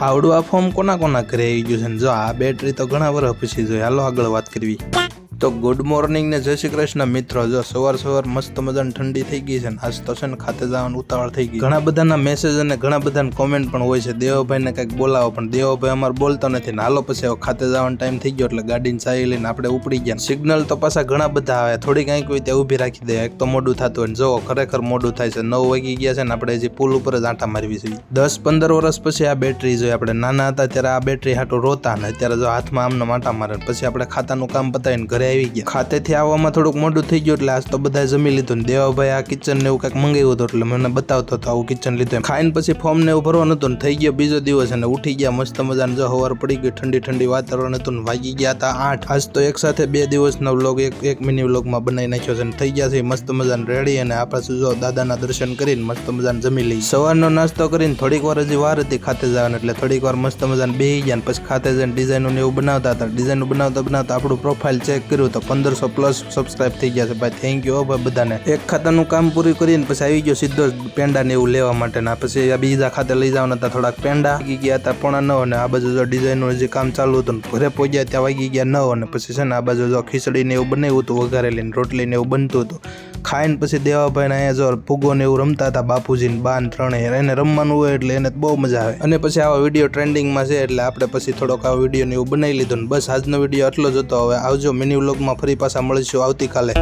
આવડું આ ફોર્મ કોના કોના ઘરે આવી ગયું છે ને જો આ બેટરી તો ઘણા વર્ષ પછી જોઈએ. હાલો આગળ વાત કરવી. તો ગુડ મોર્નિંગ ને જય શ્રી કૃષ્ણ મિત્રો. જો સવાર મસ્ત મજાની ઠંડી થઈ ગઈ છે ને આજ તો છે ને ખાતે જવાનું ઉતાવળ થઈ ગઈ. ઘણા બધાના મેસેજ અને ઘણા બધાના કોમેન્ટ પણ હોય છે દેવભાઈ ને કંઈક બોલાવો, પણ દેવભાઈ અમારે બોલતો નથી ને હાલો પછી ખાતે જવાનો ટાઈમ થઈ ગયો એટલે ગાડીને ચાવી લઈને આપણે ઉપડી ગયા. સિગ્નલ તો પાછા ઘણા બધા આવે, થોડી કંઈક હોય ત્યાં ઊભી રાખી દે. એક તો મોડું થતું હોય ને જો ખરેખર મોડું થાય છે. 9 વાગી ગયા છે ને આપણે હજી પુલ ઉપર જ આંટા મારવી છે. 10-15 વર્ષ પછી આ બેટરી જોઈએ. આપણે નાના હતા ત્યારે આ બેટરી હાટું રોતા ને અત્યારે જો હાથમાં આમને આંટા મારે. પછી આપણે ખાતાનું કામ પતાવીને ઘરે આવી ગયા. ખાતેથી આવવામાં થોડુંક મોડું થઈ ગયું એટલે આજ તો બધા જમી લીધું ને દેવાભાઈ આ કિચન ને એવું કંઈક મંગાવ્યું હતું એટલે મને બતાવતો હતો આવું કિચન લીધું. ખાઈને પછી ફોર્મ ને એવું ભરવાનું હતું ને થઈ ગયો બીજો દિવસ અને ઉઠી ગયા મસ્ત મજાને. જો સવાર પડી ગઈ, ઠંડી વાતાવરણ હતું ને વાગી ગયા હતા 8. આજ તો એક સાથે 2 દિવસનો વ્લોગ એક મિની વ્લોગમાં બનાવી નાખ્યો છે ને થઈ ગયા છે મસ્ત મજાને રેડી. અને આપણે જો દાદાના દર્શન કરીને મસ્ત મજાને જમી લઈ. સવારનો નાસ્તો કરીને થોડીક વાર હજી વાર હતી ખાતે જવાનું એટલે થોડીક વાર મસ્ત મજાને બેસી ગયા. પછી ખાતે જઈને ડિઝાઇનો ને એવું બનાવતા હતા. ડિઝાઇનો બનાવતા આપણું પ્રોફાઇલ ચેક કર્યું તો 1500+ સબસ્ક્રાઇબ થઈ ગયા છે ભાઈ. થેન્ક યુ ભાઈ બધાને. એક ખાતાનું કામ પૂરું કરીને પછી આવી ગયો સીધો પેંડા ને એવું લેવા માટે. પછી આ બીજા ખાતે લઈ જવાના હતા થોડાક પેંડા. વાગી ગયા હતા 9:30 અને આ બાજુ જો ડિઝાઇનનું હજી કામ ચાલુ હતું. ઘરે પહોંચ્યા ત્યાં વાગી ગયા 9 અને પછી છે ને આ બાજુ જો ખીચડી ને એવું બનાવ્યું હતું, વઘારેલી રોટલી ને એવું બનતું હતું. ખાઈને પછી દેવાભાઈ અહીંયા જો ફુગ્ગો ને એવું રમતા હતા બાપુજી ને બાન ત્રણેય. એને રમવાનું હોય એટલે એને બહુ મજા આવે. અને પછી આવા વિડીયો ટ્રેન્ડિંગમાં છે એટલે આપણે પછી થોડોક આવો વિડીયો ને એવું બનાવી લીધું ને બસ આજનો વિડીયો આટલો જ હતો. હવે આવજો મિની વ્લોગમાં ફરી પાછા મળીશું આવતીકાલે.